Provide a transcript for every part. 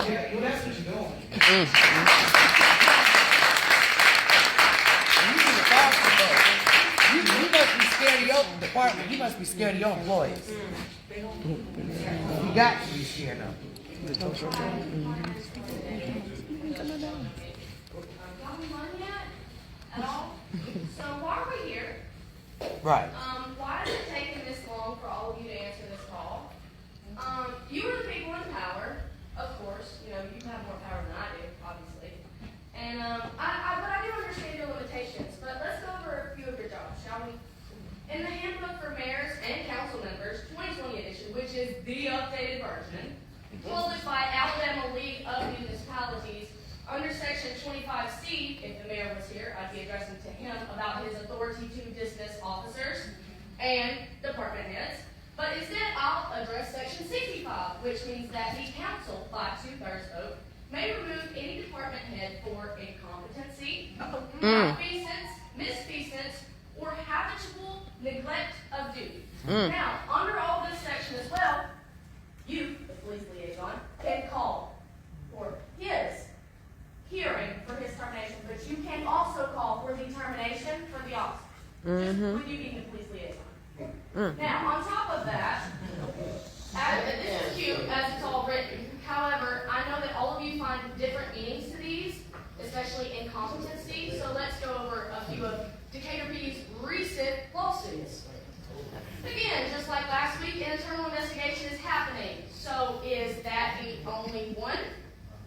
Yeah, well, that's what you're doing. You must be scared of your department. You must be scared of your employees. You got to be scared of them. At all? So why are we here? Right. Why is it taking this long for all of you to answer this call? You are the people in power, of course. You know, you have more power than I do, obviously. And but I do understand your limitations. But let's go over a few of your jobs, shall we? In the handbook for mayors and council members, 2020 edition, which is the updated version, published by Alabama League of Municipalities, under section 25C, if the mayor was here, I'd be addressing to him about his authority to dismiss officers and department heads. But instead, I'll address section 65, which means that the council, by 2/3 vote, may remove any department head for incompetency, malfeasance, misfeasance, or habitual neglect of duty. Now, under all this section as well, you, the police liaison, can call for his hearing for his termination, but you can also call for the termination for the officer, just with you being the police liaison. Now, on top of that, this is cute as it's all written. However, I know that all of you find different meanings to these, especially incompetency. So let's go over a few of Decatur PD's recent lawsuits. Again, just like last week, an internal investigation is happening. So is that the only one?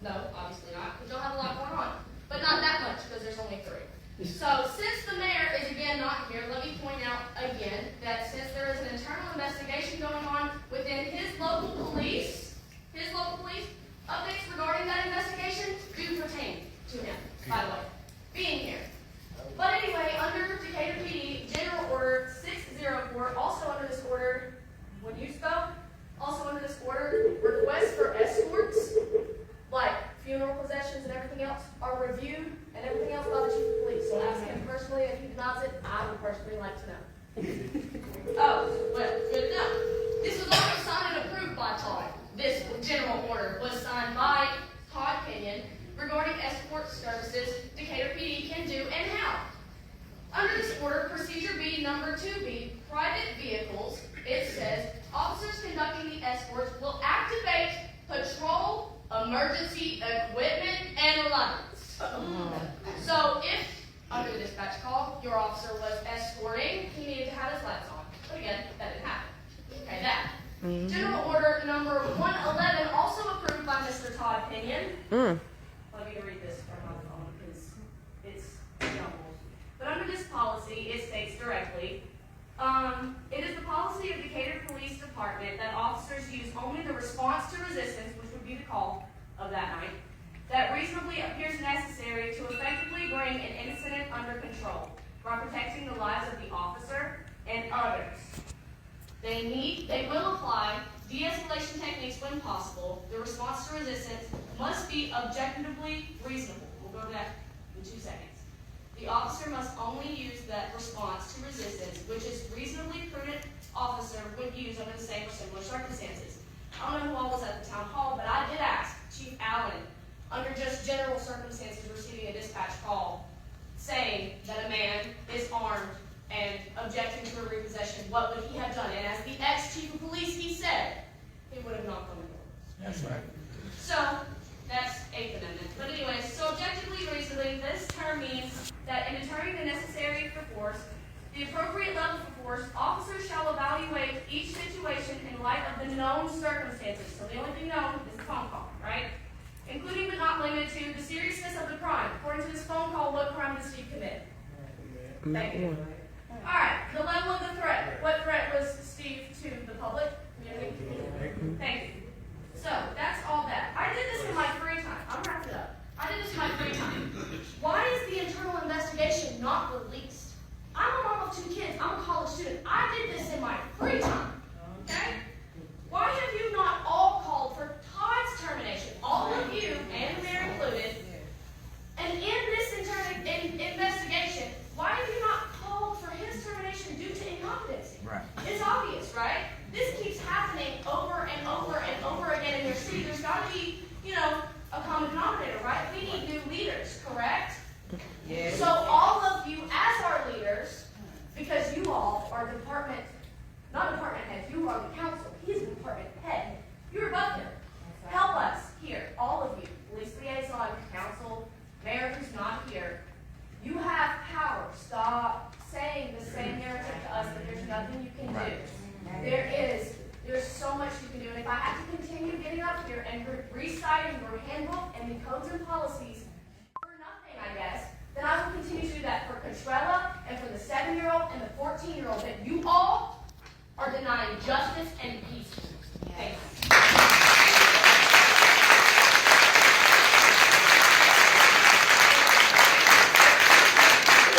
No, obviously not, because you'll have a lot going on. But not that much, because there's only 3. So since the mayor is again not here, let me point out again that since there is an internal investigation going on within his local police, updates regarding that investigation do pertain to him, by the way, being here. But anyway, under Decatur PD, General Order 604, also under this order, when you spoke, also under this order, requests for escorts, like funeral processions and everything else, are reviewed and everything else by the chief of police. So ask him personally if he denies it. I would personally like to know. Oh, well, good to know. This was also signed and approved by Todd. This general order was signed by Todd Pinion regarding escort services Decatur PD can do and how. Under this order, Procedure B, Number 2B, private vehicles, it says, officers conducting the escorts will activate patrol emergency equipment and lights. So if, under the dispatch call, your officer was escorting, he needed to have his lights on. But again, that didn't happen. Okay, that. General Order Number 111, also approved by Mr. Todd Pinion. Let me read this from my phone because it's jumbled. But under this policy, it states directly, it is the policy of Decatur Police Department that officers use only the response to resistance, which would be the call of that night, that reasonably appears necessary to effectively bring an incident under control by protecting the lives of the officer and others. They will apply de-escalation techniques when possible. The response to resistance must be objectively reasonable. We'll go to that in 2 seconds. The officer must only use that response to resistance, which is reasonably prudent officer would use under the same or similar circumstances. I don't know who all was at the town hall, but I did ask Chief Allen, under just general circumstances, receiving a dispatch call saying that a man is armed and objecting to a repossession, what would he have done? And as the ex-chief of police, he said he would have knocked on the door. That's right. So that's 8th Amendment. But anyway, so objectively reasonably, this term means that in determining the necessary for force, the appropriate level for force, officers shall evaluate each situation in light of the known circumstances. So the only thing known is the phone call, right? Including but not limited to the seriousness of the crime. According to this phone call, what crime did Steve commit? Thank you. All right, the level of the threat. What threat was Steve to the public? Thank you. So that's all that. I did this in my free time. I'm wrapped it up. I did this in my free time. Why is the internal investigation not released? I'm a mom of 2 kids. I'm a college student. I did this in my free time. Okay? Why have you not all called for Todd's termination? All of you, and the mayor included. And in this investigation, why have you not called for his termination due to incompetency? Right. It's obvious a common denominator, right? We need new leaders, correct? Yes. So all of you as our leaders, because you all are not department heads, you are the council. He is the department head. You're above him. Help us here, all of you, police liaison, council, mayor who's not here. You have power. Stop saying the same narrative to us that there's nothing you can do. There's so much you can do. And if I have to continue getting up here and reciting your handbook and the codes and policies for nothing, I guess, then I will continue to do that for Contrella and for the 7-year-old and the 14-year-old that you all are denying justice and peace. Thanks.